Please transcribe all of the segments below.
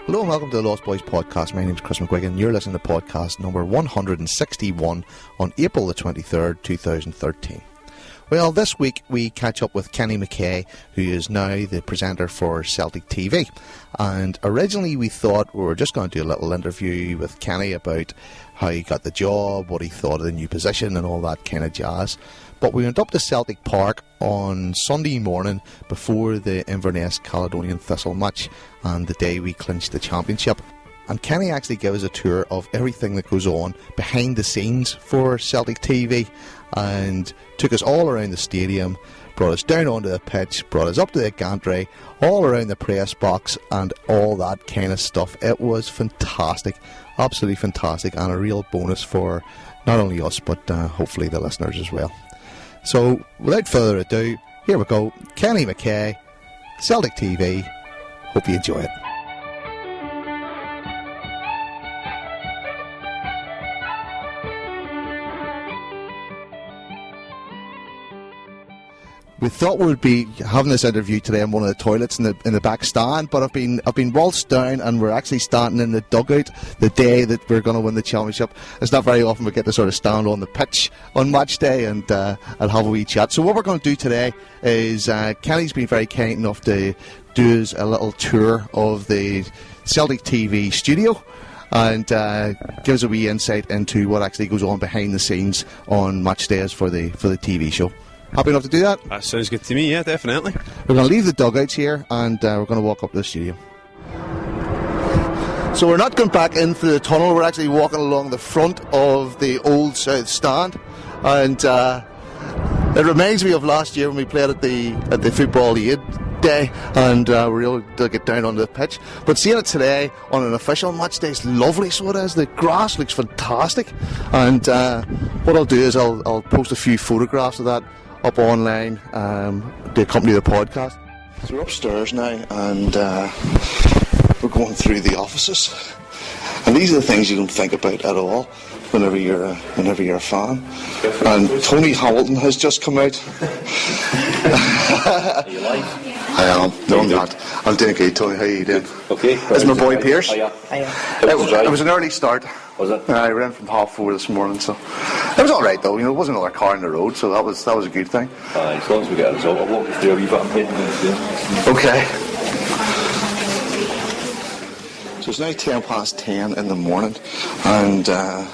Hello and welcome to the Lost Boys podcast. My name is Chris McGuigan. You're listening to podcast number 161 on April the 23rd, 2013. Well, this week we catch up with Kenny McKay, who is now the presenter for Celtic TV. And originally we thought we were just going to do a little interview with Kenny about how he got the job, what he thought of the new position and all that kind of jazz. But we went up to Celtic Park on Sunday morning before the Inverness Caledonian Thistle match and the day we clinched the championship. And Kenny actually gave us a tour of everything that goes on behind the scenes for Celtic TV and took us all around the stadium, brought us down onto the pitch, brought us up to the gantry, all around the press box and all that kind of stuff. It was fantastic, absolutely fantastic, and a real bonus for not only us but hopefully the listeners as well. So, without further ado, here we go. Kenny McKay, Celtic TV. Hope you enjoy it. We thought we would be having this interview today in one of the toilets in the back stand, but I've been waltzed down and we're actually standing in the dugout the day that we're going to win the championship. It's not very often we get to sort of stand on the pitch on match day and have a wee chat. So what we're going to do today is Kenny's been very kind enough to do us a little tour of the Celtic TV studio and give us a wee insight into what actually goes on behind the scenes on match days for the TV show. Happy enough to do that? That sounds good to me, yeah, definitely. We're going to leave the dugouts here and we're going to walk up to the studio. So we're not going back in through the tunnel, we're actually walking along the front of the old South Stand, and it reminds me of last year when we played at the Football Aid Day and we were able to get down onto the pitch. But seeing it today on an official match day is lovely, so it is. The grass looks fantastic, and what I'll do is I'll post a few photographs of that up online to accompany the podcast. So we're upstairs now and we're going through the offices, and these are the things you don't think about at all whenever you're a fan. And Tony Hamilton has just come out. Are you live? I am. No, I'm not. I'm doing good, Tony. How are you doing? Okay. This is my boy Pierce. Hiya. It was an early start. Was it? I ran from 4:30 this morning, so it was all right though. You know, there wasn't another car on the road, so that was a good thing. As long as we get a result, I'll walk you through a wee bit. I'm heading Okay. So it's now 10:10 in the morning, and the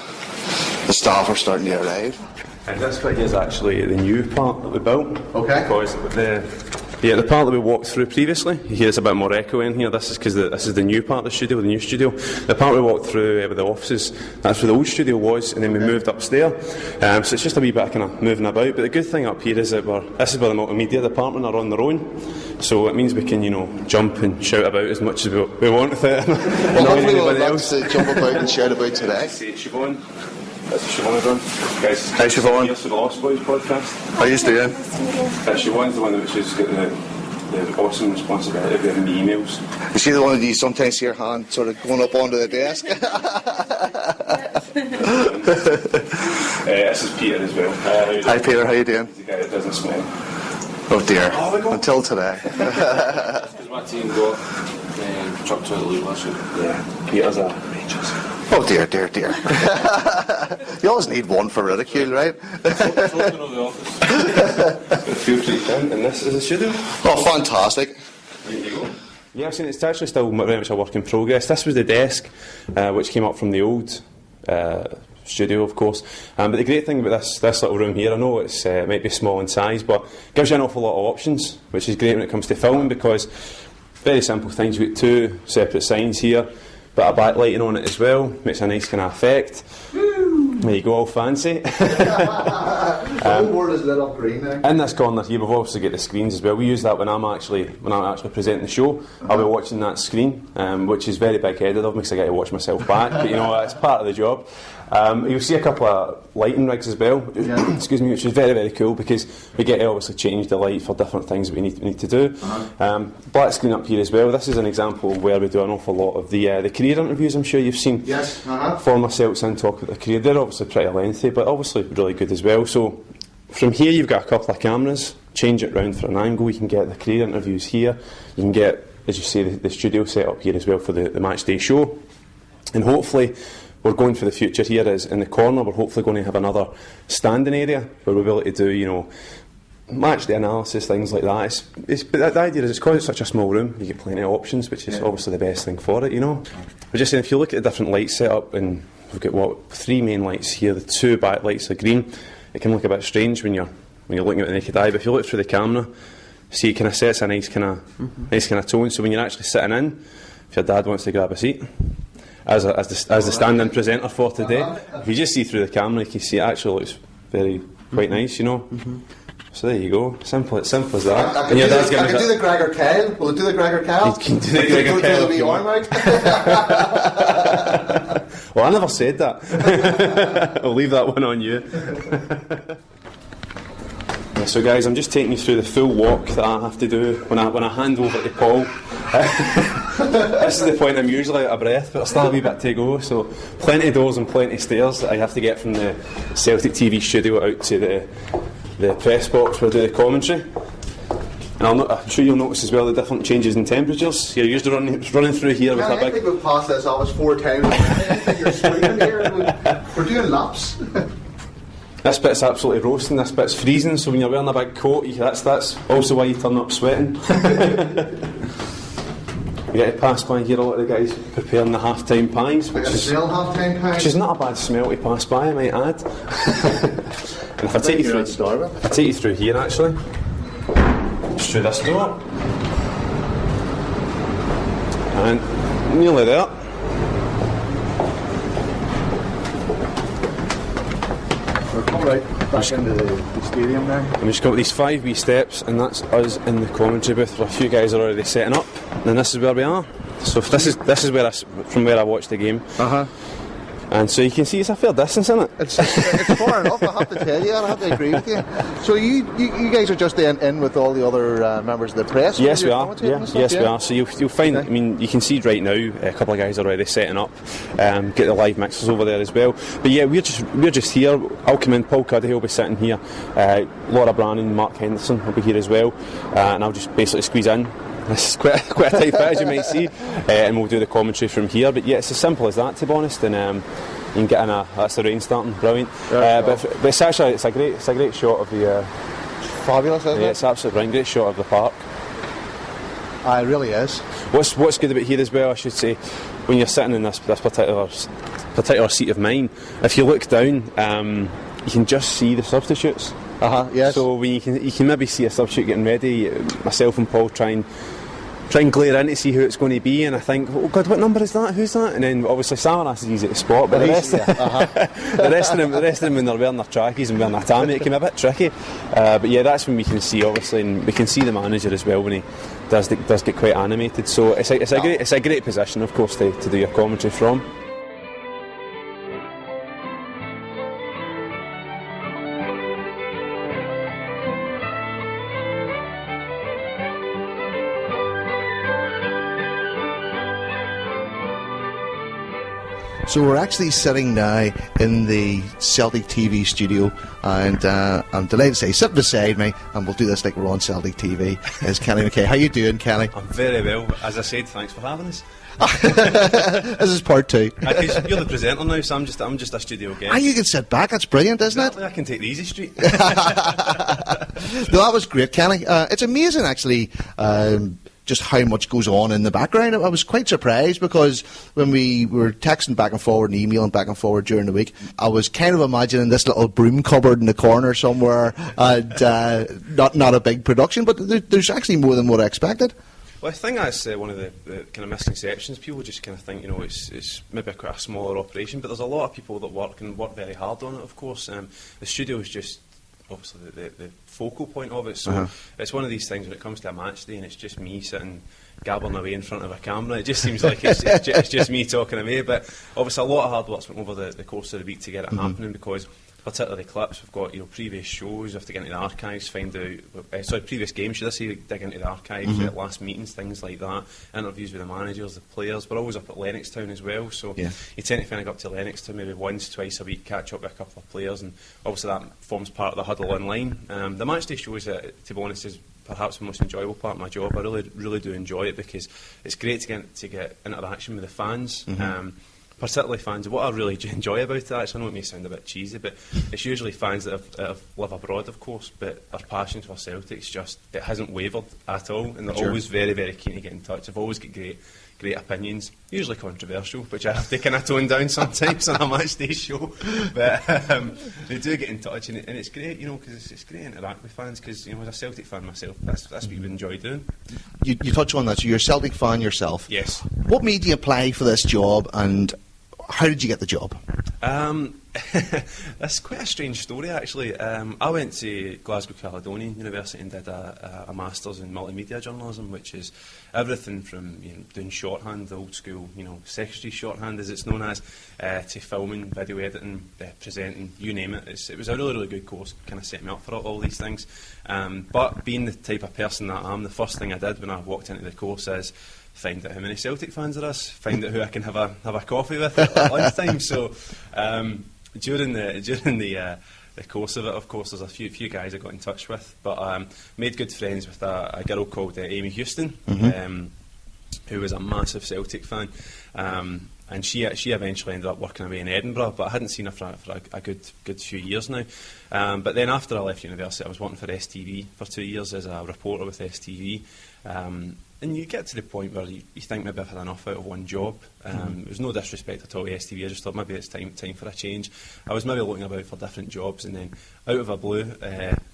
staff are starting to arrive. And this bit is actually the new part that we built. Okay. Because the part that we walked through previously, you hear it's a bit more echo in here. This is because this is the new part of the studio, the new studio. The part we walked through with the offices, that's where the old studio was, and then we moved upstairs. So it's just a wee bit kind of moving about. But the good thing up here is that this is where the multimedia department are on their own. So it means we can, jump and shout about as much as we want with it. Well, hopefully we'll have lots to jump about and shout about today. Siobhan. That's Siobhan everyone. Guys, hi Siobhan. Here's the Lost Boys podcast. How are you doing? Siobhan's the one that's got the awesome responsibility of getting the emails. Is she the one that you sometimes see her hand sort of going up onto the desk? This is Peter as well. Hi Peter, how you doing? He's the guy that doesn't smile. Oh dear, until today. Because my team got chucked out of the league last year. Yeah, Peter's a Rangers. Oh dear. You always need one for ridicule, right? Talking of the office. Feel free to, and this is the studio. Oh, fantastic. There you go. Yeah, I've seen it's actually still very much a work in progress. This was the desk, which came up from the old studio, of course. But the great thing about this little room here, I know it might be small in size, but it gives you an awful lot of options, which is great when it comes to filming, because very simple things. You've got two separate signs here, bit of backlighting on it as well, makes a nice kind of effect. There you go, all fancy. The whole board is lit up green now. In this corner here, we've obviously got the screens as well. We use that when I'm actually presenting the show. I'll be watching that screen, which is very big-headed of me because I get to watch myself back. But it's part of the job. You'll see a couple of lighting rigs as well. Excuse me, which is very, very cool because we get to obviously change the light for different things that we need to do. Black screen up here as well. This is an example where we do an awful lot of the career interviews. I'm sure you've seen. Yes. Former Celtics in talk about their career. They're obviously pretty lengthy, but obviously really good as well. So from here you've got a couple of cameras. Change it round for an angle. You can get the career interviews here. You can get as you say, the studio set up here as well for the match day show. And hopefully, we're going for the future here is in the corner. We're hopefully going to have another standing area where we'll be able to do, you know, match day analysis, things like that. But the idea is it's because it's such a small room, you get plenty of options, which is obviously the best thing for it, you know. We're just saying, if you look at the different light setup, and we've got 3 main lights here, the 2 back lights are green. It can look a bit strange when you're looking at the naked eye, but if you look through the camera, see, it kind of sets a nice kind of tone. So when you're actually sitting in, if your dad wants to grab a seat, as the stand-in presenter for today, if you just see through the camera, you can see it actually looks quite nice, you know. So there you go, simple as that. I can do the Gregor Kyle. Will it do the Gregor Kyle? You can do the Gregor Kyle. Well, I never said that. I'll leave that one on you. So guys, I'm just taking you through the full walk that I have to do when I hand over to Paul. This is the point I'm usually out of breath, but I'll still have a wee bit to go. So plenty of doors and plenty of stairs that I have to get from the Celtic TV studio out to the press box where I do the commentary. And I'm sure you'll notice as well the different changes in temperatures. You're usually running through here with a big... I think we've passed this almost 4 times. I think you're sweating here. We're doing laps. This bit's absolutely roasting, this bit's freezing, so when you're wearing a big coat, that's also why you turn up sweating. You get to pass by here, a lot of the guys preparing the half-time pies, which is not a bad smell to pass by, I might add. And if I take you through here actually, just through this door, and nearly there. Right, back into the stadium now. And we just got these 5 wee steps, and that's us in the commentary booth where a few guys are already setting up, and this is where we are. So if this is where from where I watched the game. And so you can see it's a fair distance, isn't it? It's far enough, I have to tell you, I have to agree with you. So you guys are just in with all the other members of the press? Yes, we are. We are. So you'll find, I mean, you can see right now a couple of guys are already setting up, get the live mixers over there as well. But yeah, we're just here. I'll come in, Paul Cuddy will be sitting here, Laura Brannan, Mark Henderson will be here as well, and I'll just basically squeeze in. This is quite a tight fit, as you might see, and we'll do the commentary from here. But yeah, it's as simple as that, to be honest. And you can get in that's the rain starting, brilliant. But it's actually it's a great shot of the. Fabulous, isn't it? Yeah, it's absolutely brilliant. Great shot of the park. It really is. What's good about here as well, I should say, when you're sitting in this particular seat of mine, if you look down, you can just see the substitutes. Yes. So when you can maybe see a substitute getting ready, myself and Paul try and glare in to see who it's going to be, and I think, oh God, what number is that? Who's that? And then obviously Samaras is easy to spot, but the rest of them when they're wearing their trackies and wearing their tammy, it can be a bit tricky. But yeah, that's when we can see, obviously, and we can see the manager as well when he does get quite animated. So it's a great position, of course, to do your commentary from. So we're actually sitting now in the Celtic TV studio, and I'm delighted to say, sit beside me, and we'll do this like we're on Celtic TV, is Kenny McKay. How you doing, Kenny? I'm very well. As I said, thanks for having us. This is part 2. You're the presenter now, so I'm just a studio guest. You can sit back, that's brilliant, isn't it? I can take the easy street. No, that was great, Kenny. It's amazing, actually, just how much goes on in the background. I was quite surprised, because when we were texting back and forward and emailing back and forward during the week, I was kind of imagining this little broom cupboard in the corner somewhere, and not a big production, but there's actually more than what I expected. Well, I think that's one of the kind of misconceptions. People just kind of think, it's maybe quite a smaller operation, but there's a lot of people that work very hard on it, of course. The studio is just obviously the focal point of it, so it's one of these things when it comes to a match day and it's just me sitting gabbling away in front of a camera. It just seems like it's just me talking away, but obviously a lot of hard work's went over the course of the week to get it happening, because particularly clips, we've got previous shows, we have to get into the archives, find out previous games, should I say, dig into the archives, last meetings, things like that, interviews with the managers, the players. We're always up at Lennoxtown as well, so you tend to go up to Lennoxtown maybe once, twice a week, catch up with a couple of players, and obviously that forms part of the huddle online. The matchday shows, to be honest, is perhaps the most enjoyable part of my job. I really do enjoy it because it's great to get interaction with the fans. Particularly fans. What I really enjoy about it, actually, I know it may sound a bit cheesy, but it's usually fans that live abroad, of course, but their passion for Celtic's just, it hasn't wavered at all, and they're always very, very keen to get in touch. They've always got great opinions, usually controversial, which I have to kind of tone down sometimes on a match day show, but they do get in touch, and it's great, you know, because it's great to interact with fans, because, you know, as a Celtic fan myself, that's what we would enjoy doing. You touch on that, so you're a Celtic fan yourself. Yes. What made you apply for this job, and how did you get the job? That's quite a strange story, actually. I went to Glasgow Caledonian University and did a Masters in Multimedia Journalism, which is everything from, you know, doing shorthand, the old school, you know, secretary shorthand as it's known as, to filming, video editing, presenting, you name it. It was a really, really good course, kind of set me up for all these things. But being the type of person that I am, the first thing I did when I walked into the course is find out how many Celtic fans there is, find out who I can have a coffee with at lunchtime. So during the course of it, of course, there's a few guys I got in touch with, but made good friends with a girl called Amy Houston, who was a massive Celtic fan, and she eventually ended up working away in Edinburgh, but I hadn't seen her for a good few years now. But then after I left university, I was working for STV for 2 years as a reporter with STV. And you get to the point where you think maybe I've had enough out of one job. There's no disrespect at all to STV, I just thought maybe it's time for a change. I was maybe looking about for different jobs, and then out of a blue,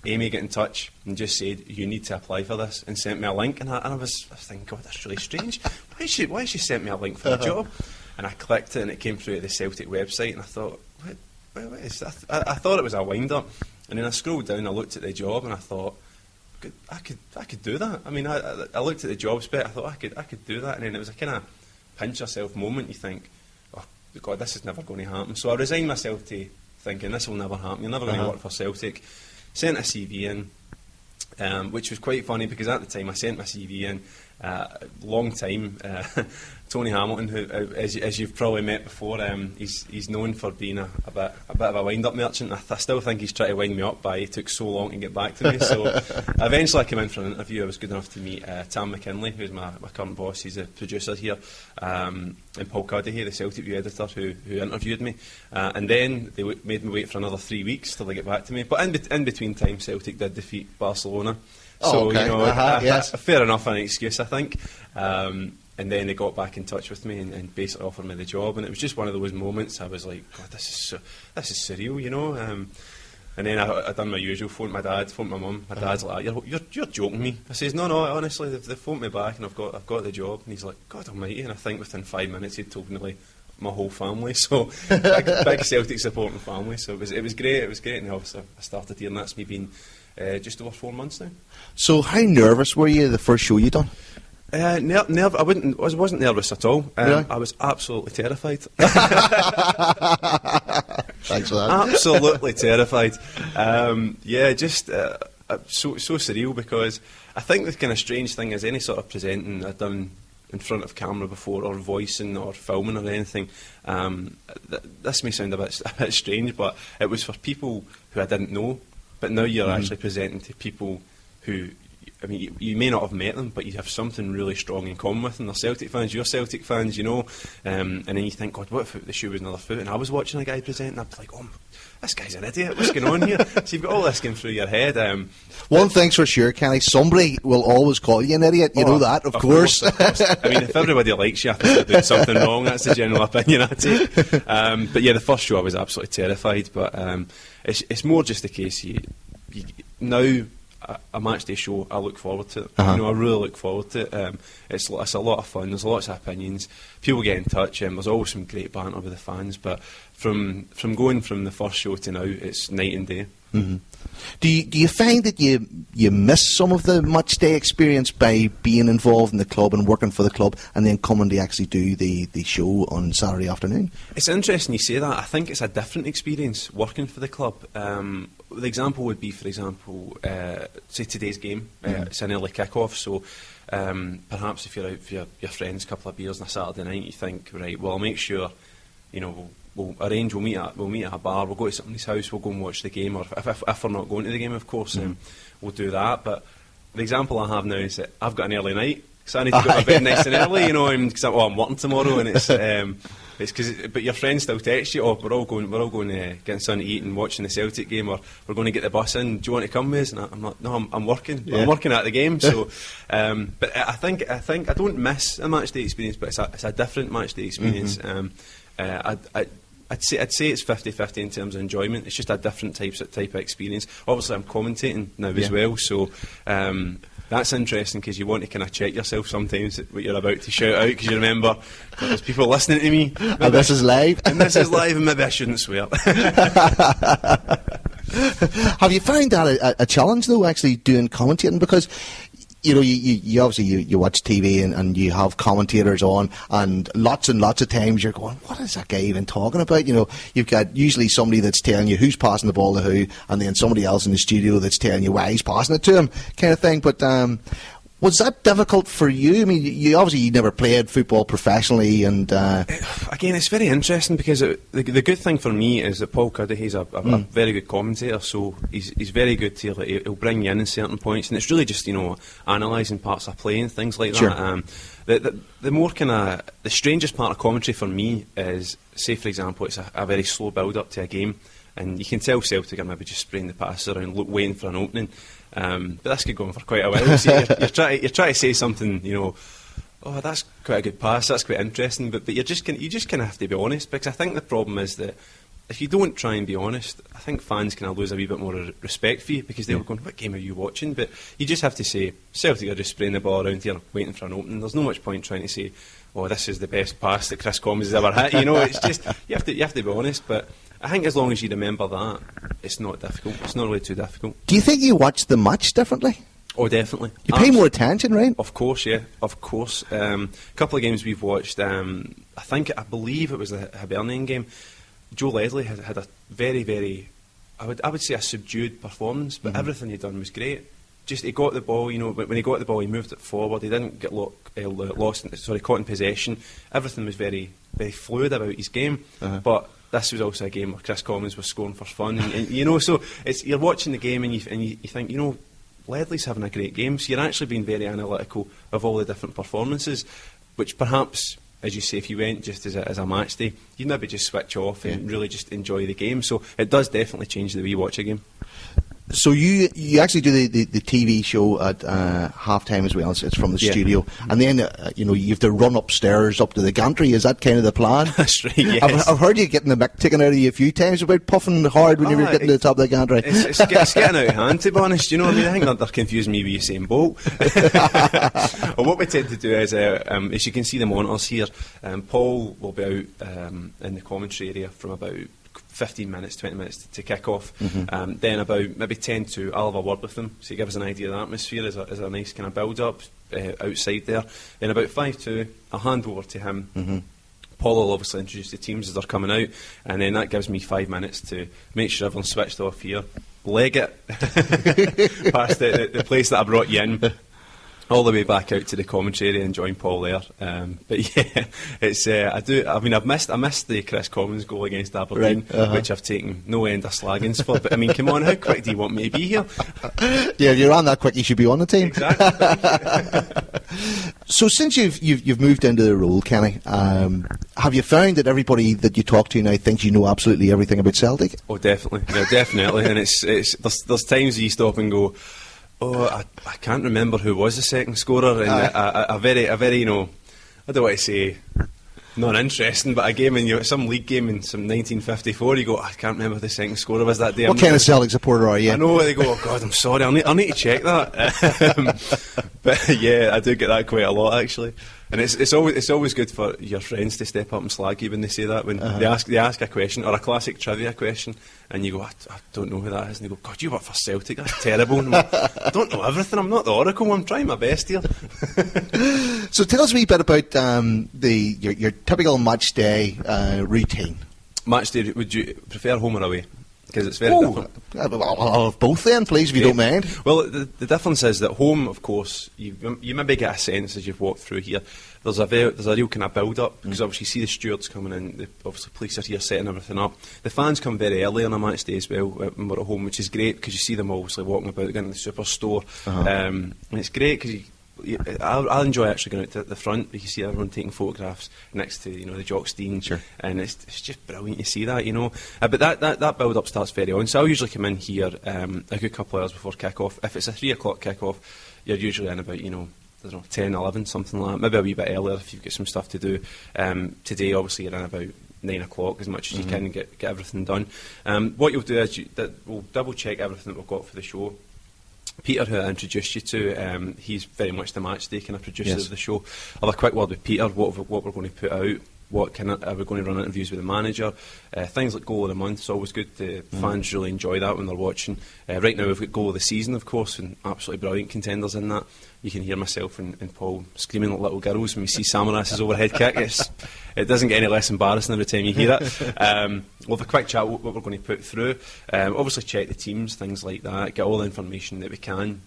Amy got in touch and just said, you need to apply for this, and sent me a link, and I was thinking, God, that's really strange. Why she sent me a link for a job? And I clicked it, and it came through at the Celtic website, and I thought, what is that? I thought it was a wind-up, and then I scrolled down, I looked at the job, and I thought, I could do that. I mean, I looked at the job spec, I thought I could do that, and then it was a kind of pinch yourself moment. You think, oh God, this is never going to happen. So I resigned myself to thinking this will never happen. You're never going to work for Celtic. Sent a CV in, which was quite funny because at the time I sent my CV in. Long time. Tony Hamilton, who, as you've probably met before, he's known for being a bit of a wind-up merchant. I still think he's trying to wind me up by he took so long to get back to me. So eventually I came in for an interview. I was good enough to meet Tam McKinlay, who's my current boss. He's a producer here, and Paul Cuddihy, the Celtic View editor, who interviewed me. And then they made me wait for another 3 weeks till they get back to me. But in between time, Celtic did defeat Barcelona. So, okay. You know, Yes. fair enough an excuse, I think. And then they got back in touch with me and basically offered me the job. And it was just one of those moments I was like, God, this is surreal, you know. And then I done my usual, phoned my dad, phoned my mum. My dad's like, you're joking me. I says, no, honestly, they've phoned me back and I've got the job. And he's like, God almighty. And I think within 5 minutes he'd told nearly my whole family. So big Celtic supporting family. So it was great. It was great. And obviously I started here, and that's me been just over 4 months now. So how nervous were you the first show you done? I wasn't nervous at all. Really? I was absolutely terrified. Thanks for that. Absolutely terrified. Just so surreal, because I think the kind of strange thing is any sort of presenting I've done in front of camera before, or voicing or filming or anything. This may sound a bit strange, but it was for people who I didn't know. But now you're actually presenting to people who, I mean, you may not have met them, but you have something really strong in common with them. They're Celtic fans, you're Celtic fans, you know. And then you think, God, what if the shoe was another foot? And I was watching a guy presenting, I'd be like, oh, this guy's an idiot, what's going on here? So you've got all this going through your head. One thing's for sure, Kenny, somebody will always call you an idiot. You know that, of course. Of course. I mean, if everybody likes you, I think they're doing something wrong. That's the general opinion I take. But yeah, the first show I was absolutely terrified. But it's more just the case now a match day show, I look forward to it. You know, I really look forward to it. It's a lot of fun. There's lots of opinions. People get in touch. There's always some great banter with the fans. But from going from the first show to now, it's night and day. Mm-hmm. Do you find that you miss some of the match day experience by being involved in the club and working for the club, and then coming to actually do the show on Saturday afternoon? It's interesting you say that. I think it's a different experience working for the club. The example would be, for example, say today's game. It's an early kick-off, so perhaps if you're out for your friends, a couple of beers on a Saturday night, you think, right, well, I'll make sure, you know, we'll meet at a bar, we'll go to somebody's house, we'll go and watch the game, or if we're not going to the game, of course, we'll do that. But the example I have now is that I've got an early night, so I need to go to bed nice and early, you know, because I'm working tomorrow, and it's but your friends still text you, we're all going getting something to eat and watching the Celtic game, or we're going to get the bus in. Do you want to come with us? And I'm like, no, I'm working. Yeah. I'm working at the game. So, but I think I don't miss a match day experience, but it's a different match day experience. I'd say it's 50-50 in terms of enjoyment. It's just a different type of experience. Obviously, I'm commentating now as well, so that's interesting, because you want to kind of check yourself sometimes what you're about to shout out, because you remember there's people listening to me. And this is live. And maybe I shouldn't swear. Have you found that a challenge, though, actually doing commentating? Because you know, you obviously you watch TV and you have commentators on, and lots of times you're going, what is that guy even talking about? You know, you've got usually somebody that's telling you who's passing the ball to who, and then somebody else in the studio that's telling you why he's passing it to him, kind of thing. But was that difficult for you? I mean, you obviously never played football professionally, and again, it's very interesting, because the good thing for me is that Paul Cuddihy's a very good commentator, so he's very good to, like, he'll bring you in certain points, and it's really just, you know, analysing parts of play and things like that. The more kind of the strangest part of commentary for me is, say for example, it's a very slow build up to a game, and you can tell Celtic are maybe just spraying the pass around, waiting for an opening. But this could go on for quite a while. So you're trying to say something, you know, oh, that's quite a good pass, that's quite interesting, but you just kind of have to be honest, because I think the problem is that if you don't try and be honest, I think fans kind of lose a wee bit more respect for you, because they're going, what game are you watching? But you just have to say, Celtic are just spraying the ball around here, waiting for an opening. There's no much point trying to say, oh, this is the best pass that Chris Commons has ever hit. You know, it's just, you have to be honest. But I think as long as you remember that, it's not difficult. It's not really too difficult. Do you think you watch the match differently? Oh, definitely. You pay more attention, right? Of course, yeah. Of course. A couple of games we've watched, I believe it was the Hibernian game. Joe Leslie had a very, very, I would say a subdued performance, but everything he'd done was great. Just he got the ball, you know, when he got the ball, he moved it forward. He didn't get caught in possession. Everything was very, very fluid about his game. But this was also a game where Chris Commons was scoring for fun, and you know, so you're watching the game and you think, you know, Ledley's having a great game. So you're actually being very analytical of all the different performances, which perhaps, as you say, if you went just as a match day, you'd maybe just switch off and really just enjoy the game. So it does definitely change the way you watch a game. So you actually do the TV show at half time as well. It's from the studio, and then you know, you have to run upstairs up to the gantry. Is that kind of the plan? That's right. Yes. I've heard you getting the mick taken out of you a few times about puffing hard when you were getting to the top of the gantry. It's getting out of hand, to be honest. You know, I mean, I think they're confusing me with Usain Bolt. Well, what we tend to do is, as you can see the monitors here, Paul will be out in the commentary area from about 15 minutes, 20 minutes to kick off. Then about maybe 10 to, I'll have a word with them, so he gives us an idea of the atmosphere as a nice kind of build up outside there. Then about 5 to, I'll hand over to him. Paul will obviously introduce the teams as they're coming out, and then that gives me 5 minutes to make sure everyone's switched off here, leg it past the place that I brought you in, all the way back out to the commentary area and join Paul there. But yeah, it's I've missed the Chris Commons goal against Aberdeen, which I've taken no end of slaggings for. But I mean, come on, how quick do you want me to be here? Yeah, if you're on that quick, you should be on the team. Exactly. So since you've moved into the role, Kenny, have you found that everybody that you talk to now thinks you know absolutely everything about Celtic? Oh, definitely, yeah, definitely. And there's times you stop and go, oh, I can't remember who was the second scorer, and a very, you know, I don't want to say not interesting, but a game in some league game in some 1954, you go, I can't remember who the second scorer was that day. What kind of Celtic supporter are you? I know, they go, oh God, I'm sorry, I'll need to check that. But yeah, I do get that quite a lot actually. And it's always good for your friends to step up and slag you when they say that, when they ask a question, or a classic trivia question, and you go, I don't know who that is, and they go, God, you work for Celtic, that's terrible. And I'm like, I don't know everything, I'm not the Oracle, I'm trying my best here. So tell us a wee bit about your typical match day routine. Match day, would you prefer home or away? Because it's very different. I'll have both then, please, if you don't mind. Well, the difference is that home, of course, you maybe get a sense as you've walked through here. There's a real kind of build-up, because obviously you see the stewards coming in, obviously police are here setting everything up. The fans come very early on a match day as well when we're at home, which is great, because you see them obviously walking about, going to the superstore. And it's great because I enjoy actually going out to the front. You see everyone taking photographs next to the jock Steen, and it's just brilliant to see that, But that build up starts very on. So I'll usually come in here a good couple of hours before kick off. If it's a 3 o'clock kick off, you're usually in about I don't know, 10, 11, something like that. Maybe a wee bit earlier if you've got some stuff to do. Today, obviously, you're in about 9 o'clock, as much as you can, and get everything done. What you'll do is we'll double check everything that we've got for the show. Peter, who I introduced you to, he's very much the match day kind of producer of the show. I'll have a quick word with Peter, what we're going to put out, are we going to run interviews with the manager, things like goal of the month. It's always good. Fans really enjoy that when they're watching. Right now we've got goal of the season, of course, and absolutely brilliant contenders in that. You can hear myself and Paul screaming like little girls when we see Samaras' overhead kick. It doesn't get any less embarrassing every time you hear it. We'll have a quick chat what we're going to put through. Obviously check the teams, things like that, get all the information that we can.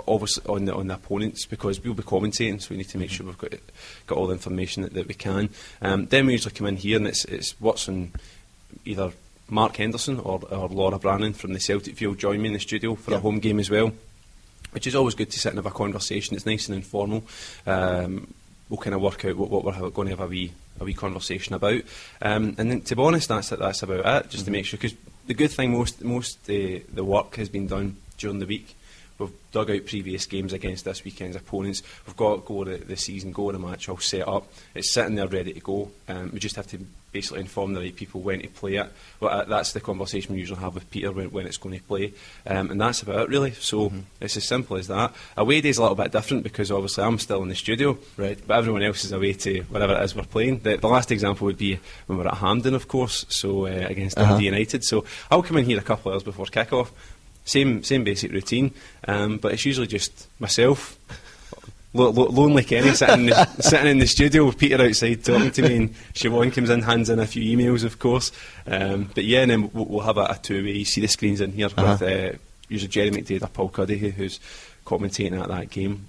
Obviously on the opponents, because we'll be commentating, so we need to make sure we've got all the information that we can. Then we usually come in here and it's what's on either Mark Henderson or Laura Brannan from the Celtic Field join me in the studio for a home game as well, which is always good to sit and have a conversation. It's nice and informal. We'll kind of work out what we're going to have a wee conversation about, and then to be honest, that's about it. Just to make sure, because the good thing, most the work has been done during the week. We've dug out previous games against this weekend's opponents. We've got go of the season, go of the match all set up. It's sitting there ready to go. We just have to basically inform the right people when to play it. Well, that's the conversation we usually have with Peter when it's going to play. And that's about it, really. So it's as simple as that. Away day's a little bit different because obviously I'm still in the studio, right? But everyone else is away to whatever it is we're playing. The last example would be when we're at Hampden, of course, so against Dundee United. So I'll come in here a couple of hours before kick-off. Same basic routine, but it's usually just myself, lonely Kenny sitting in the studio with Peter outside talking to me, and Siobhan comes in, hands in a few emails, of course. But yeah, and then we'll have a two-way. You see the screens in here with usually Jerry McDade or Paul Cuddy, who's commentating at that game.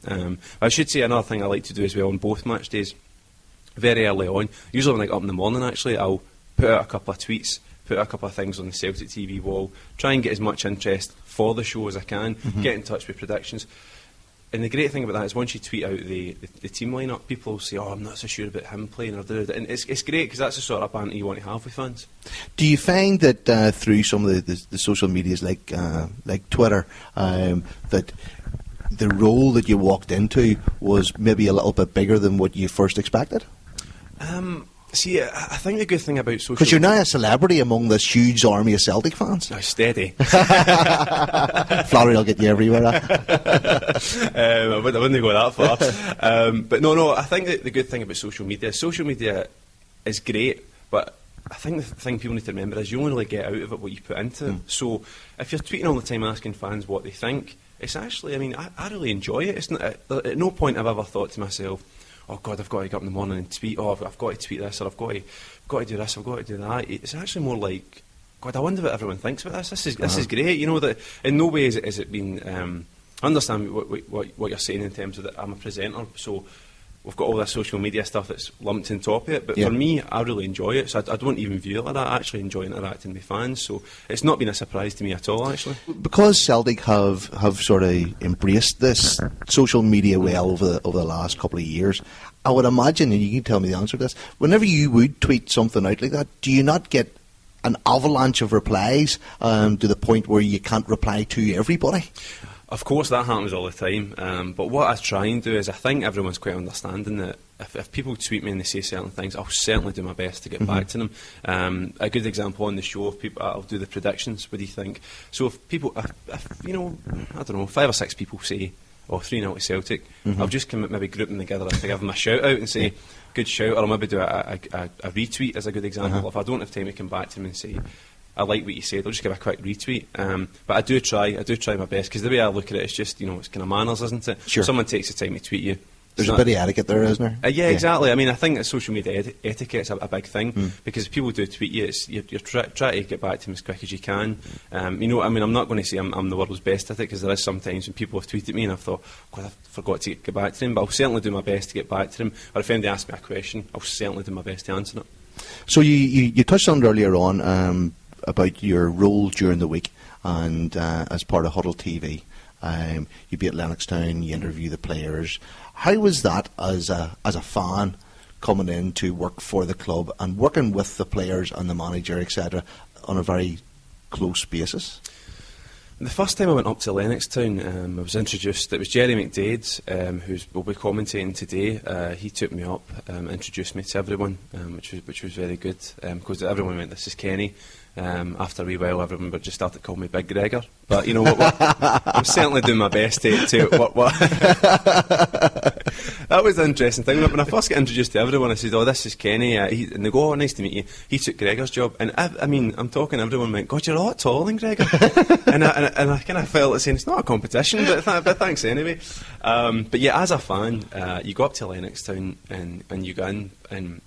I should say another thing I like to do as well on both match days, very early on, usually when I get up in the morning actually, I'll put out a couple of tweets, put a couple of things on the Celtic TV wall, try and get as much interest for the show as I can, get in touch with predictions. And the great thing about that is once you tweet out the team lineup, people will say, I'm not so sure about him playing, and it's great because that's the sort of banter you want to have with fans. Do you find that through some of the social medias like Twitter, that the role that you walked into was maybe a little bit bigger than what you first expected? See, I think the good thing about social... Because you're now a celebrity among this huge army of Celtic fans. Now, steady. Flattery will get you everywhere. I wouldn't go that far. But no, I think that the good thing about social media is great, but I think the thing people need to remember is you only really get out of it what you put into it. So if you're tweeting all the time asking fans what they think, it's actually, I really enjoy it. It's not, at no point I've ever thought to myself, oh God, I've got to get up in the morning and tweet, I've got to tweet this, or I've got to do this, I've got to do that. It's actually more like, God, I wonder what everyone thinks about this. This is great. That in no way has it been... I understand what you're saying in terms of that I'm a presenter, so we've got all this social media stuff that's lumped on top of it, but for me, I really enjoy it, so I don't even view it like that. I actually enjoy interacting with fans, so it's not been a surprise to me at all, actually. Because Celtic have sort of embraced this social media well over the last couple of years, I would imagine, and you can tell me the answer to this, whenever you would tweet something out like that, do you not get an avalanche of replies to the point where you can't reply to everybody? Of course, that happens all the time, but what I try and do is I think everyone's quite understanding that if people tweet me and they say certain things, I'll certainly do my best to get back to them. A good example on the show, I'll do the predictions. What do you think? So if people, I don't know, 5 or 6 people say, 3-0 to Celtic, I'll just maybe group them together to give them a shout out and say, good shout, or I'll maybe do a retweet as a good example. If I don't have time to come back to them and say, I like what you said, I'll just give a quick retweet. But I do try my best, because the way I look at it, it's just, it's kind of manners, isn't it? Sure. If someone takes the time to tweet you, There's a bit of etiquette there, isn't there? Yeah, exactly. I mean, I think that social media etiquette's a big thing, because if people do tweet you, you're trying to get back to them as quick as you can. You know, I mean, I'm not going to say I'm the world's best at it, because there is sometimes when people have tweeted me and I've thought, God, I forgot to get back to them, but I'll certainly do my best to get back to them. Or if anybody asks me a question, I'll certainly do my best to answer it. So you touched on it earlier on about your role during the week and as part of Huddle TV. You be at Lennoxtown, you interview the players. How was that as a fan coming in to work for the club and working with the players and the manager, etc., on a very close basis? The first time I went up to Lennoxtown, I was introduced. It was Jerry McDade, who will be commentating today. He took me up, introduced me to everyone, which was very good, because everyone went, "This is Kenny." After a wee while, everyone just started calling me Big Gregor. But you know what? I'm certainly doing my best to what. That was the interesting thing. When I first got introduced to everyone, I said, "Oh, this is Kenny," and they go, "Oh, nice to meet you." He took Gregor's job, and I mean, I'm talking. Everyone went, "God, you're a lot taller than Gregor," and I kind of felt like saying it's not a competition, but thanks anyway. But yeah, as a fan, you go up to Lennoxtown and you go in, and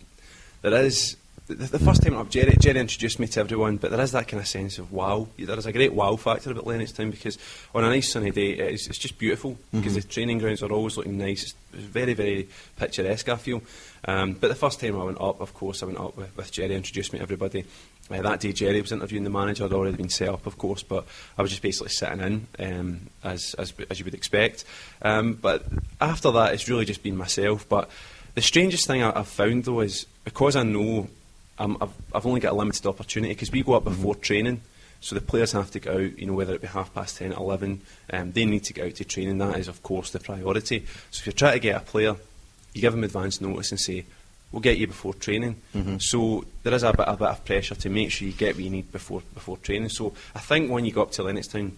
there is. The first time up, Jerry introduced me to everyone, but there is that kind of sense of wow. There is a great wow factor about Lennoxtown, because on a nice sunny day, it's just beautiful, because the training grounds are always looking nice. It's very, very picturesque, I feel. But the first time I went up, of course, I went up with Jerry, introduced me to everybody. That day, Jerry was interviewing the manager. I'd already been set up, of course, but I was just basically sitting in, as you would expect. But after that, it's really just been myself. But the strangest thing I've found, though, is because I know I've only got a limited opportunity, because we go up before training, so the players have to get out, you know, whether it be 10:30, 11, they need to get out to training. That is, of course, the priority. So if you're trying to get a player, you give them advance notice and say, we'll get you before training. So there is a bit of pressure to make sure you get what you need before training. So I think when you go up to Lennoxtown,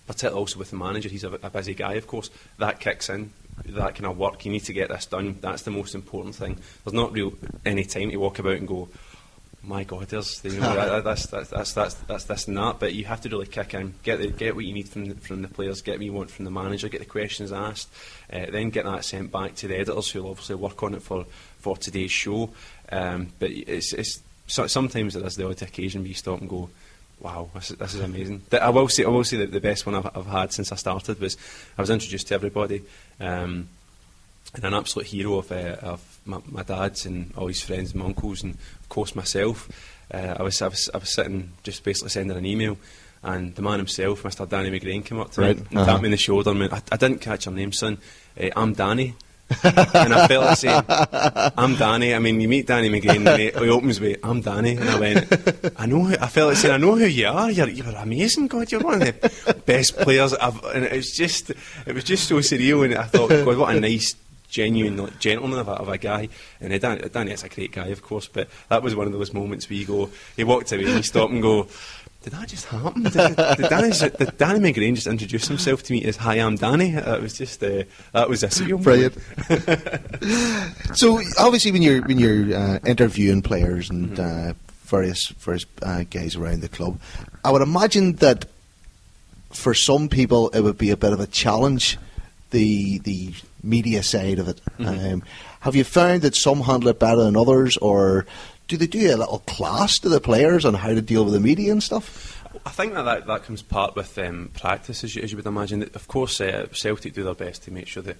particularly also with the manager, he's a busy guy, of course, that kicks in. That kind of work, you need to get this done. That's the most important thing. There's not any time to walk about and go, my God, there's that's this and that. But you have to really kick in, get what you need from the players, get what you want from the manager, get the questions asked, then get that sent back to the editors, who'll obviously work on it for today's show. But sometimes there is the odd occasion where you stop and go, wow, this is amazing. I will say that the best one I've had since I started was I was introduced to everybody, and an absolute hero of my dad's and all his friends and my uncles, and of course myself. I was sitting just basically sending an email, and the man himself, Mr. Danny McGrain, came up to me and tapped me on the shoulder and went, I didn't catch your name, son. I'm Danny. And I felt like saying, I'm Danny. I mean, you meet Danny McGrain and he opens with, I'm Danny. And I went, I felt like saying, I know who you are. You're amazing. God, you're one of the best players and it was just so surreal. And I thought, God, what a nice, genuine gentleman of a guy. And Danny is a great guy, of course, but that was one of those moments where you go, he walked away and you stop and go, did that just happen? Did Danny McGrain just introduce himself to me as, hi, I'm Danny? It was just, that was a surreal brilliant. So, obviously, when you're interviewing players and various guys around the club, I would imagine that for some people it would be a bit of a challenge, the media side of it. Have you found that some handle it better than others, or do they do a little class to the players on how to deal with the media and stuff? I think that comes part with practice, as you would imagine. Of course, Celtic do their best to make sure that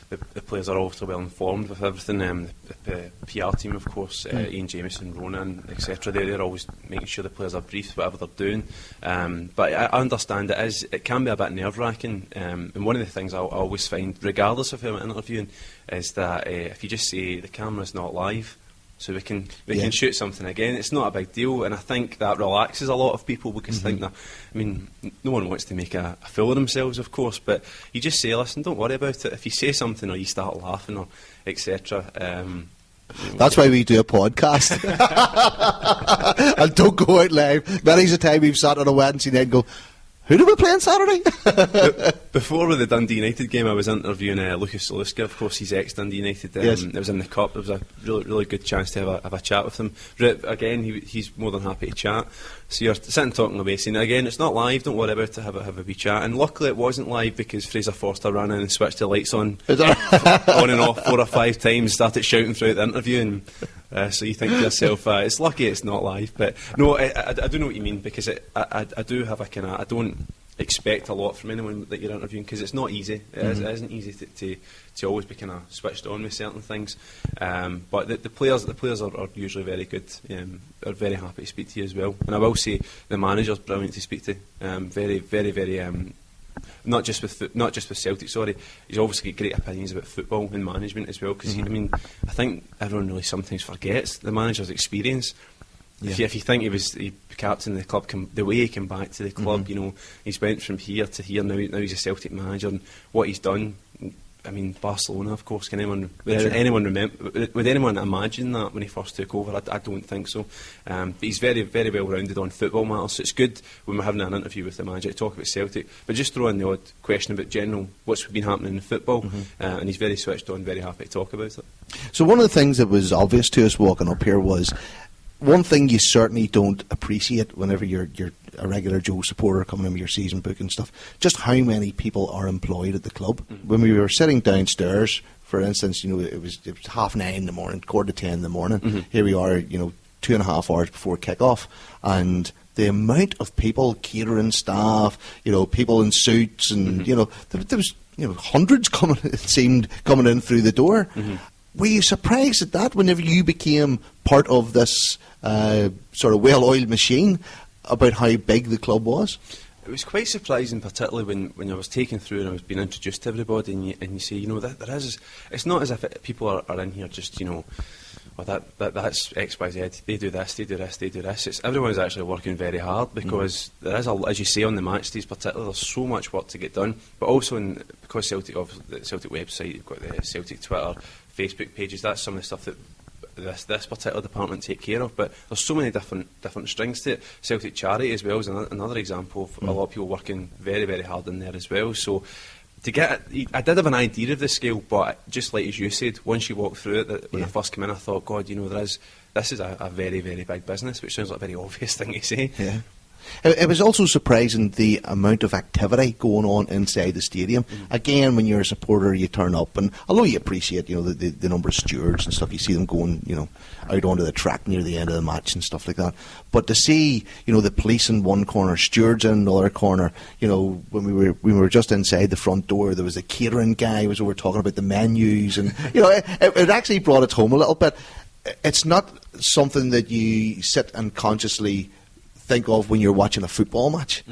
the players are also well informed with everything. The PR team, of course, Ian Jamieson, Ronan, etc. They're always making sure the players are briefed whatever they're doing. But I understand it can be a bit nerve-wracking. And one of the things I always find, regardless of who I'm interviewing, is that if you just say the camera's not live, so we can shoot something again, it's not a big deal, and I think that relaxes a lot of people, because think that, I mean, no one wants to make a fool of themselves, of course, but you just say, listen, don't worry about it. If you say something or you start laughing or etc. That's why we do a podcast. And don't go out live. Many's the time we've sat on a Wednesday night and go, Who do we play on Saturday? Before with the Dundee United game, I was interviewing Lucas Zaluska. Of course, he's ex-Dundee United. Yes. It was in the Cup. It was a really good chance to have a chat with him. Again, he's more than happy to chat. So you're sitting talking away, saying, again, it's not live, don't worry about it, have a wee chat. And luckily it wasn't live, because Fraser Forster ran in and switched the lights on and off 4 or 5 times, started shouting throughout the interview, and so you think to yourself, it's lucky it's not live. But no, I do know what you mean, because I do have a kind of, I don't expect a lot from anyone that you're interviewing, because it's not easy. It isn't easy to always be kind of switched on with certain things. But the players are usually very good. Are very happy to speak to you as well. And I will say the manager's brilliant to speak to. Very, very, very. Not just with Celtic. Sorry, he's obviously got great opinions about football and management as well. Because I mean, I think everyone really sometimes forgets the manager's experience. Yeah. If you think he was the captain of the club, the way he came back to the club, you know, he's went from here to here. Now he's a Celtic manager, and what he's done. I mean, Barcelona, of course. Can anyone remember? Would anyone imagine that when he first took over? I don't think so. But he's very, very well rounded on football matters. So it's good when we're having an interview with the manager to talk about Celtic, but just throw in the odd question about general what's been happening in football. And he's very switched on, very happy to talk about it. So one of the things that was obvious to us walking up here was, one thing you certainly don't appreciate whenever you're a regular Joe supporter coming in with your season book and stuff, just how many people are employed at the club. When we were sitting downstairs, for instance, you know, it was 9:30 in the morning, 9:45 in the morning. Here we are, you know, 2.5 hours before kick-off, and the amount of people, catering staff, you know, people in suits, and you know, there was, you know, hundreds coming. It seemed coming in through the door. Were you surprised at that whenever you became part of this sort of well-oiled machine, about how big the club was? It was quite surprising, particularly when I was taken through and I was being introduced to everybody, and you say, you know, there is. It's not as if people are in here just, you know, well, that's X, Y, Z. They do this, they do this, they do this. Everyone's actually working very hard, because there is, as you say, on the match days particularly, there's so much work to get done. But also, because Celtic, obviously, the Celtic website, you've got the Celtic Twitter, Facebook pages. That's some of the stuff that this particular department take care of. But there's so many different strings to it. Celtic Charity as well is another example of a lot of people working very, very hard in there as well. So to get it, I did have an idea of the scale, but just like as you said, once you walk through it, when I first came in, I thought, God, you know, this is a very, very big business, which sounds like a very obvious thing to say. Yeah. It was also surprising the amount of activity going on inside the stadium. Again, when you're a supporter, you turn up, and although you appreciate, you know, the number of stewards and stuff, you see them going, you know, out onto the track near the end of the match and stuff like that. But to see, you know, the police in one corner, stewards in another corner, you know, when we were just inside the front door, there was a catering guy who was over talking about the menus, and you know, it actually brought it home a little bit. It's not something that you sit and consciously think of when you're watching a football match.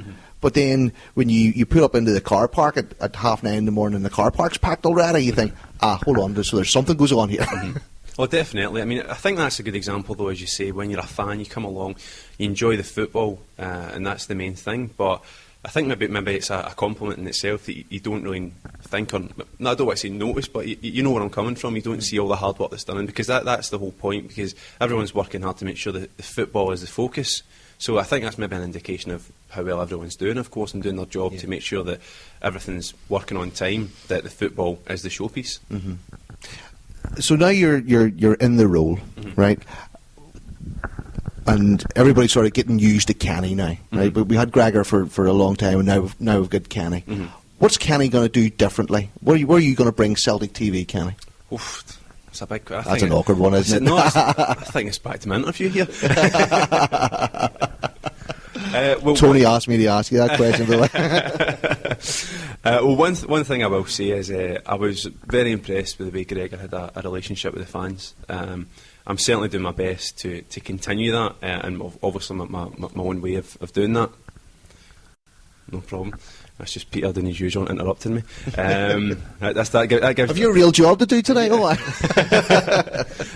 But then when you pull up into the car park at 9:30 in the morning, the car park's packed already, you think, hold on, so there's something goes on here. Well, definitely. I mean, I think that's a good example, though, as you say, when you're a fan, you come along, you enjoy the football, and that's the main thing. But I think maybe it's a compliment in itself that you don't really think on. No, I don't want to say notice, but you know where I'm coming from. You don't see all the hard work that's done, because that's the whole point. Because everyone's working hard to make sure that the football is the focus. So I think that's maybe an indication of how well everyone's doing, of course, and doing their job to make sure that everything's working on time, that the football is the showpiece. So now you're in the role, right? And everybody's sort of getting used to Kenny now, right? But we had Gregor for a long time, and now we've got Kenny. What's Kenny going to do differently? Where are you going to bring Celtic TV, Kenny? Oof, it's a big. That's an awkward one, isn't it? No, I think it's back to my interview here. Tony asked me to ask you that question. Well, one thing I will say is I was very impressed with the way Gregor had a relationship with the fans. I'm certainly doing my best to continue that, and obviously my own way of doing that. No problem. That's just Peter doing his usual, interrupting me. That gives. Have you a real job to do today?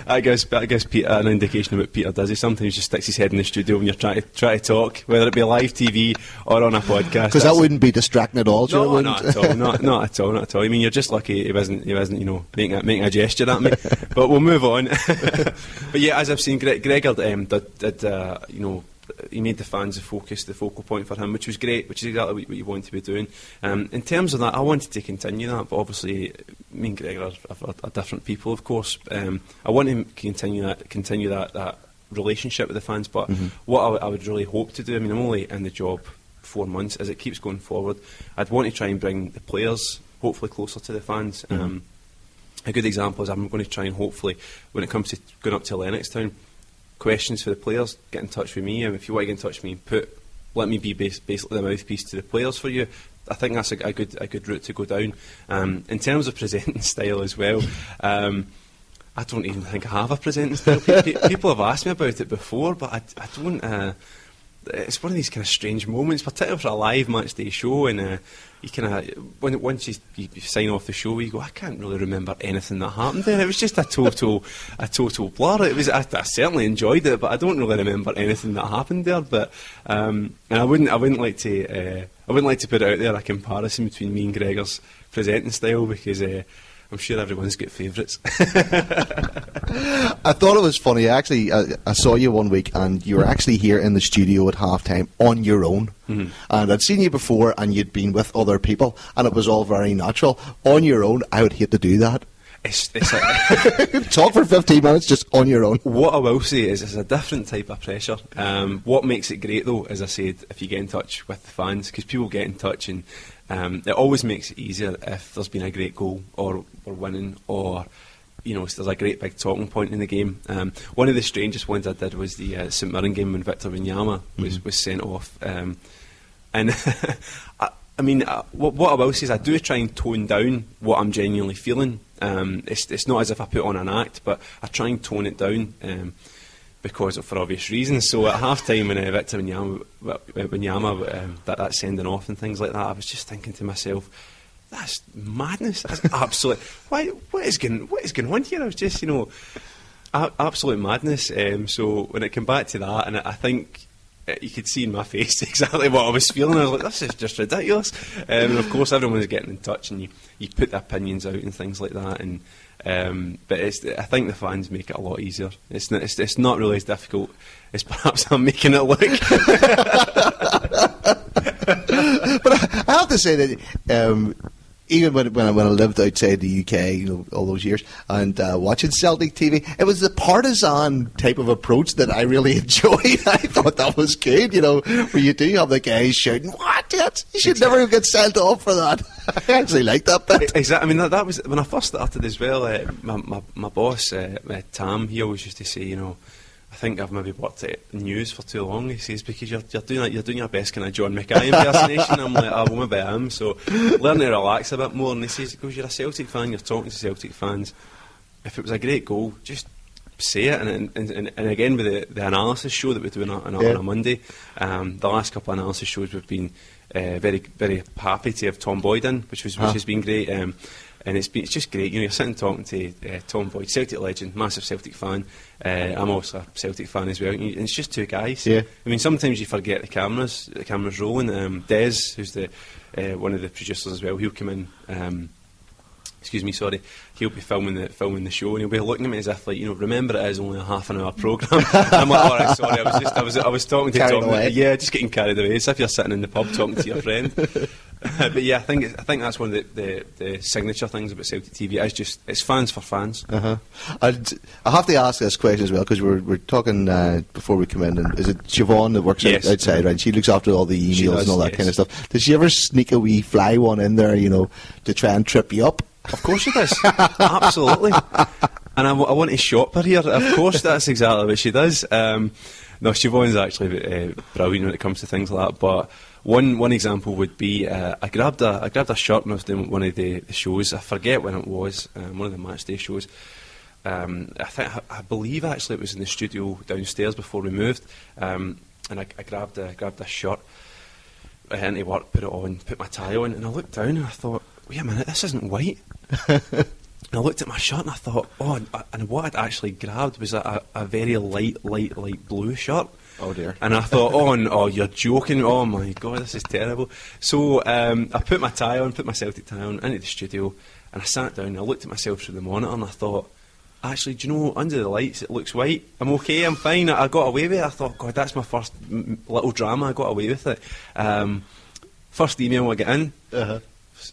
That gives Peter an indication of what Peter does. He sometimes just sticks his head in the studio when you're trying to talk, whether it be live TV or on a podcast. Because that wouldn't be distracting at all. No, not at all. Not at all. Not at all. I mean, you're just lucky he wasn't you know, making a gesture at me. But we'll move on. But yeah, as I've seen, Gregor did you know, the fans the focus, the focal point for him, which was great, which is exactly what you want to be doing. In terms of that, I wanted to continue that, but obviously me and Gregor are different people, of course. I want to continue that relationship with the fans, but what I would really hope to do, I mean, I'm only in the job 4 months, as it keeps going forward, I'd want to try and bring the players hopefully closer to the fans. A good example is I'm going to try and hopefully, when it comes to going up to Lennoxtown, questions for the players, get in touch with me, and if you want to get in touch with me, let me be basically the mouthpiece to the players for you. I think that's a good route to go down. In terms of presenting style as well, I don't even think I have a presenting style. People have asked me about it before, but I don't. It's one of these kind of strange moments, particularly for a live match day show, and you kind of once you sign off the show, you go, I can't really remember anything that happened there. It was just a total blur. It was. I certainly enjoyed it, but I don't really remember anything that happened there. But and I wouldn't like to put out there a comparison between me and Gregor's presenting style, because I'm sure everyone's got favourites. I thought it was funny. Actually, I saw you one week, and you were actually here in the studio at half-time on your own. And I'd seen you before, and you'd been with other people, and it was all very natural. On your own, I would hate to do that. It's like talk for 15 minutes just on your own. What I will say is it's a different type of pressure. What makes it great, though, as I said, if you get in touch with the fans, because people get in touch, and it always makes it easier if there's been a great goal, or we're winning, or there's a great big talking point in the game. One of the strangest ones I did was the St Mirren game when Victor Wanyama was sent off, and what I will say is I do try and tone down what I'm genuinely feeling. It's not as if I put on an act, but I try and tone it down because for obvious reasons. So at half time when Victor Wanyama that sending off and things like that, I was just thinking to myself, that's madness. That's absolute. What is going on here? I was just absolute madness. So when it came back to that, and I think you could see in my face exactly what I was feeling. I was like, this is just ridiculous. And of course, everyone was getting in touch, and you put their opinions out and things like that. And but I think the fans make it a lot easier. It's not really as difficult as perhaps I'm making it look. But I have to say that even when I lived outside the UK, all those years, and watching Celtic TV, it was the partisan type of approach that I really enjoyed. I thought that was good, where you do have the guys shouting, "What? You should never get sent off for that." I actually liked that bit. Exactly. I mean, that was when I first started as well. My boss, Tam, he always used to say, I think I've maybe worked at news for too long, he says, because you're doing your best kind of John McKay impersonation. I'm like, well, maybe I am. So learn to relax a bit more. And he says, because you're a Celtic fan, you're talking to Celtic fans. If it was a great goal, just say it. And again, with the analysis show that we do on a Monday, the last couple of analysis shows we've been very, very happy to have Tom Boyd in, which has been great. And it's just great, you're sitting talking to Tom Boyd, Celtic legend, massive Celtic fan. I'm also a Celtic fan as well. And it's just two guys. Yeah. I mean, sometimes you forget the cameras rolling. Des, who's one of the producers as well, he'll come in. He'll be filming the show, and he'll be looking at me as if, like, remember it is only a half-an-hour programme. I'm like, all right, sorry, I was talking to Tom. Yeah, just getting carried away. It's as if you're sitting in the pub talking to your friend. But yeah, I think that's one of the signature things about Celtic TV. It's fans for fans. And I have to ask this question as well, because we're talking before we come in. And is it Siobhan that works outside? Right, she looks after all the emails and all that kind of stuff. Does she ever sneak a wee fly one in there, to try and trip you up? Of course she does. Absolutely. And I want to shop her here. Of course, that's exactly what she does. No, Siobhan's actually brilliant when it comes to things like that. But one example would be I grabbed a shirt when I was doing one of the shows. I forget when it was. One of the match day shows. I believe actually it was in the studio downstairs before we moved. And I grabbed a shirt. I went into work, put it on, put my tie on, and I looked down and I thought, wait a minute, this isn't white. And I looked at my shirt and I thought, and what I'd actually grabbed was a very light blue shirt. Oh dear. And I thought, oh, you're joking. Oh my God, this is terrible. So I put my tie on, put my Celtic tie on, into the studio, and I sat down and I looked at myself through the monitor and I thought, actually, do you know, under the lights it looks white. I'm okay, I'm fine. I got away with it. I thought, God, that's my first little drama. I got away with it. First email I get in,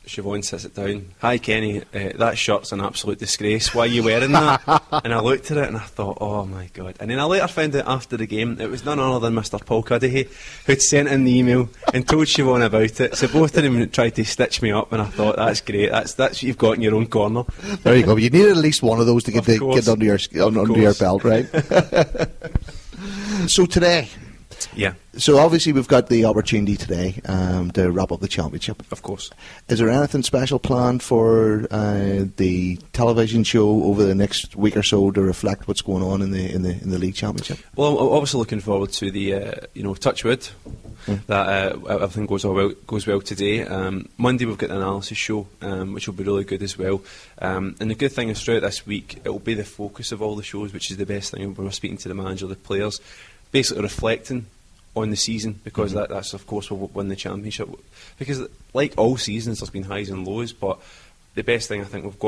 Siobhan sits it down. Hi Kenny, that shirt's an absolute disgrace. Why are you wearing that? And I looked at it and I thought, oh my God. And then I later found out after the game it was none other than Mr. Paul Cuddihy who'd sent in the email and told Siobhan about it. So both of them tried to stitch me up, and I thought, that's great. That's what you've got in your own corner. There you go. You needed at least one of those to get under your belt, right? So today. Yeah. So obviously we've got the opportunity today to wrap up the championship. Of course. Is there anything special planned for the television show over the next week or so to reflect what's going on in the league championship? Well, I'm obviously looking forward to the Touchwood. That everything goes well today. Monday we've got the analysis show, which will be really good as well. And the good thing is throughout this week it will be the focus of all the shows, which is the best thing when we're speaking to the manager, the players, basically reflecting on the season, because that's of course will win the championship. Because like all seasons, there's been highs and lows, but the best thing I think we've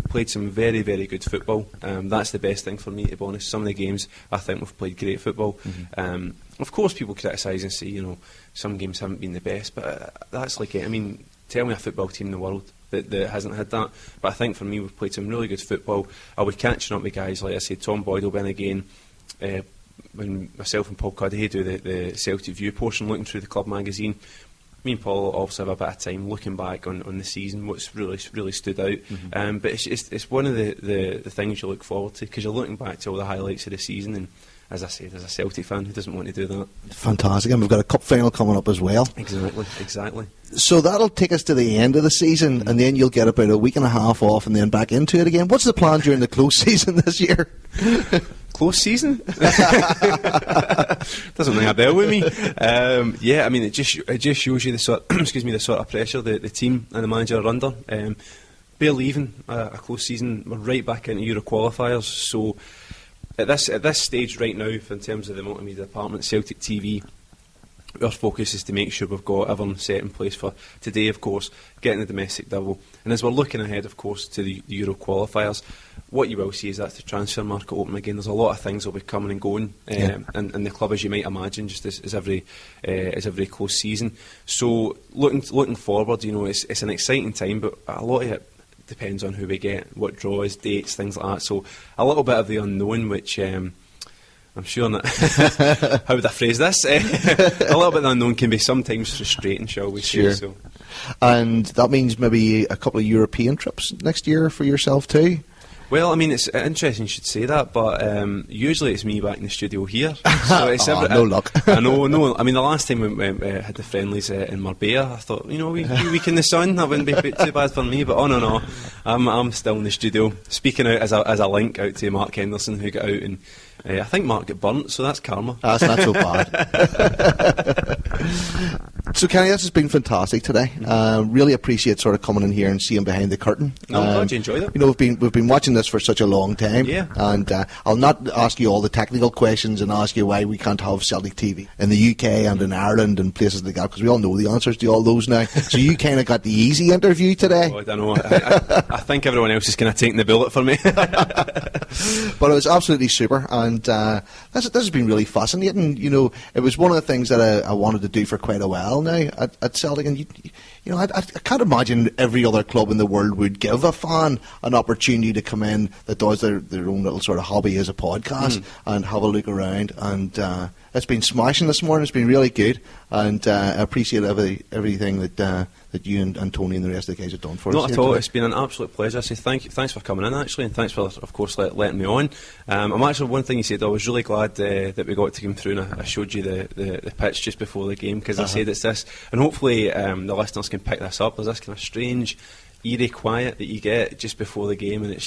played some very, very good football. That's the best thing for me, to be honest. Some of the games I think we've played great football. Of course, people criticise and say, some games haven't been the best, but that's like it. I mean, tell me a football team in the world that hasn't had that. But I think for me, we've played some really good football. I'll be catching up with guys like I said, Tom Boyd will be in again. When myself and Paul Cuddihy do the Celtic View portion, looking through the club magazine, me and Paul also have a bit of time looking back on the season, what's really stood out. But it's one of the things you look forward to, because you're looking back to all the highlights of the season, and as I said, as a Celtic fan, who doesn't want to do that? Fantastic, and we've got a cup final coming up as well. Exactly. So that'll take us to the end of the season, and then you'll get about a week and a half off, and then back into it again. What's the plan during the close season this year? Close season? Doesn't ring a bell with me. Yeah, I mean, it just shows you the sort of pressure the team and the manager are under. Barely leaving a close season, we're right back into Euro qualifiers. So at this stage right now, in terms of the multimedia department, Celtic TV, our focus is to make sure we've got everything set in place for today, of course, getting the domestic double. And as we're looking ahead, of course, to the Euro qualifiers, what you will see is that the transfer market open again. There's a lot of things will be coming and going, and the club, as you might imagine, just as every close season. So looking forward, it's an exciting time, but a lot of it depends on who we get, what draws, dates, things like that. So a little bit of the unknown, which I'm sure not. How would I phrase this? A little bit of the unknown can be sometimes frustrating, shall we say. So. And that means maybe a couple of European trips next year for yourself too? Well, I mean, it's interesting you should say that, but usually it's me back in the studio here. So it's no luck. I know, no. I mean, the last time we had the friendlies in Marbella, I thought, a week in the sun, that wouldn't be too bad for me. But no, I'm still in the studio, speaking out as a link out to Mark Henderson, who got out, and I think Mark got burnt, so that's karma. That's not so bad. So Kenny, this has been fantastic today. Really appreciate sort of coming in here and seeing behind the curtain. I'm glad you enjoyed it. We've been watching this for such a long time. Yeah. And I'll not ask you all the technical questions and ask you why we can't have Celtic TV in the UK and in Ireland and places like that, because we all know the answers to all those now. So you kind of got the easy interview today. Oh, I don't know. I think everyone else is kind of taking the bullet for me. But it was absolutely super, and this has been really fascinating. It was one of the things that I wanted to do for quite a while now at Celtic, and I can't imagine every other club in the world would give a fan an opportunity to come in that does their own little sort of hobby as a podcast and have a look around. And it's been smashing this morning. It's been really good, and I appreciate everything that you and Tony and the rest of the guys have done for us. Not at all. It's been an absolute pleasure. I say thanks for coming in, actually, and thanks for, of course, letting me on. I'm actually, one thing you said, I was really glad that we got to come through, and I showed you the pitch just before the game, because I said it's this, and hopefully the listeners can pick this up. There's this kind of strange, eerie quiet that you get just before the game, and it's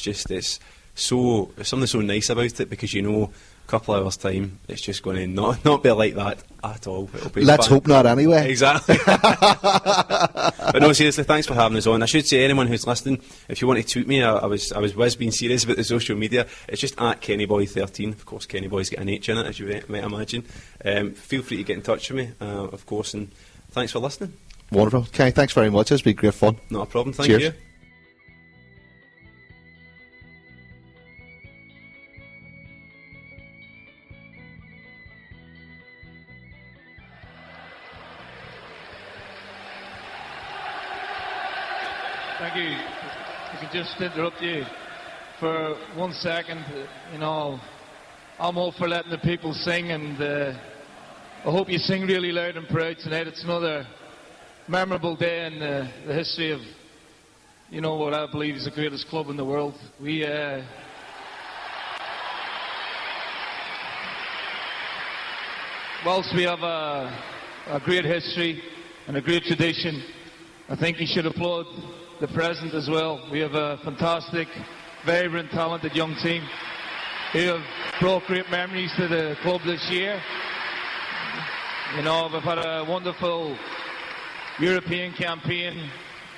something so nice about it, because a couple of hours time it's just going to not be like that at all. Let's hope not, anyway. Exactly. But no, seriously, thanks for having us on. I should say, anyone who's listening, if you want to tweet me, I was being serious about the social media. It's just at KennyBoy13. Of course, Kennyboy's got an H in it, as you might imagine. Feel free to get in touch with me, of course, and thanks for listening. Wonderful. Okay, thanks very much. It's been great fun. Not a problem. Thank Cheers. you. thank you. I can just interrupt you for 1 second. You know, I'm all for letting the people sing, and I hope you sing really loud and proud tonight. It's another memorable day in the history of, you know, what I believe is the greatest club in the world. Whilst we have a great history and a great tradition, I think you should applaud the present as well. We have a fantastic, vibrant, talented young team who have brought great memories to the club this year. You know, we've had a wonderful European campaign.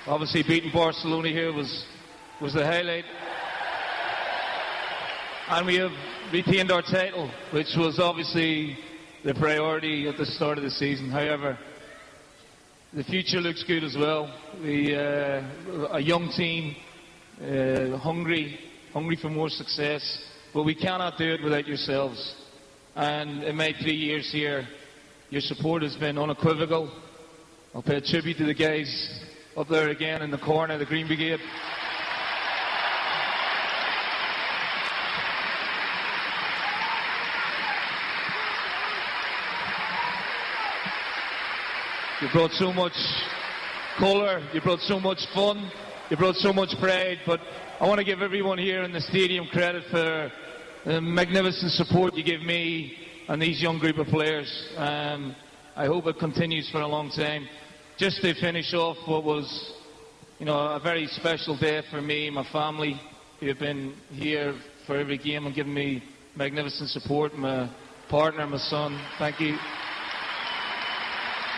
Obviously beating Barcelona here was the highlight. And we have retained our title, which was obviously the priority at the start of the season. However, the future looks good as well. We a young team, hungry for more success, but we cannot do it without yourselves. And in my 3 years here, your support has been unequivocal. I'll pay a tribute to the guys up there again in the corner, the Green Brigade. You brought so much colour, you brought so much fun, you brought so much pride, but I want to give everyone here in the stadium credit for the magnificent support you give me and these young group of players. I hope it continues for a long time. Just to finish off what was, you know, a very special day for me, my family, who have been here for every game and given me magnificent support, my partner, my son, thank you.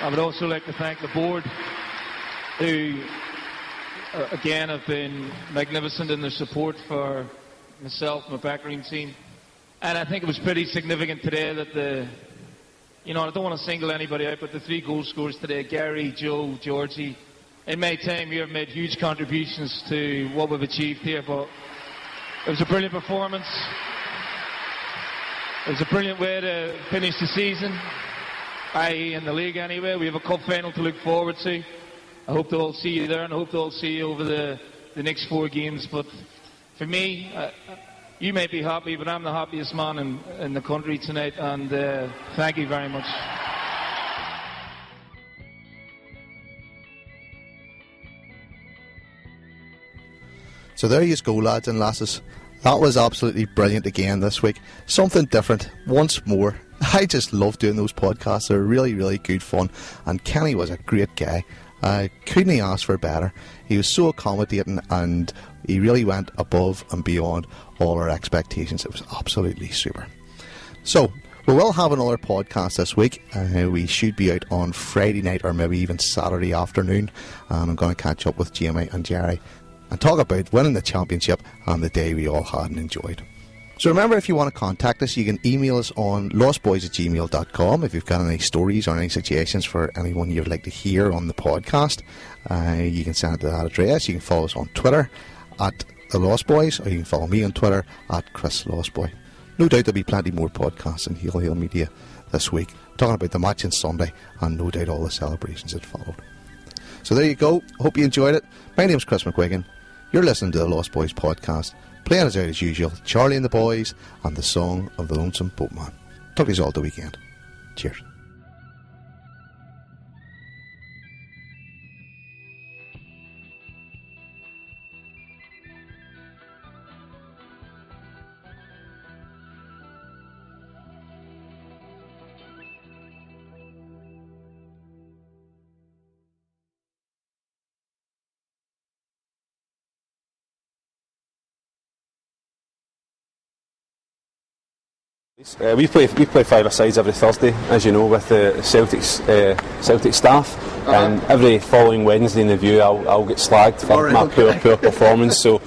I would also like to thank the board, who, again, have been magnificent in their support for myself, my backroom team. And I think it was pretty significant today that you know, I don't want to single anybody out, but the 3 goal scorers today, Gary, Joe, Georgie, in my time here have made huge contributions to what we've achieved here. But it was a brilliant performance. It was a brilliant way to finish the season. I.e. in the league anyway. We have a cup final to look forward to. I hope to all see you there, and I hope to all see you over the next 4 games. But for me, you may be happy, but I'm the happiest man in the country tonight, and thank you very much. So there you go, lads and lasses. That was absolutely brilliant again this week. Something different once more. I just love doing those podcasts. They're really, really good fun. And Kenny was a great guy. Couldn't he ask for better? He was so accommodating, and he really went above and beyond all our expectations. It was absolutely super. So, we will have another podcast this week. We should be out on Friday night or maybe even Saturday afternoon. And I'm going to catch up with Jamie and Jerry and talk about winning the championship and the day we all had and enjoyed. So remember, if you want to contact us, you can email us on lostboys@gmail.com if you've got any stories or any suggestions for anyone you'd like to hear on the podcast. You can send it to that address. You can follow us on Twitter at The Lost Boys, or you can follow me on Twitter at Chris Lostboy. No doubt there'll be plenty more podcasts in Heel Media this week, talking about the match on Sunday and no doubt all the celebrations that followed. So there you go. Hope you enjoyed it. My name's Chris McGuigan. You're listening to The Lost Boys podcast. Playing us out as usual, Charlie and the Boys and the Song of the Lonesome Boatman. Talk to you all at the weekend. Cheers. We play 5 sides every Thursday, as you know, with the Celtic staff, and every following Wednesday in the View I'll get slagged for my poor performance. So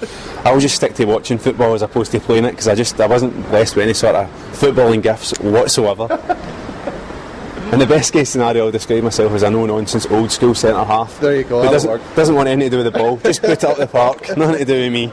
I'll just stick to watching football as opposed to playing it, because I wasn't blessed with any sort of footballing gifts whatsoever. In the best case scenario, I'll describe myself as a no-nonsense old school centre half. There you go. Who doesn't want anything to do with the ball. Just put it up the park. Nothing to do with me.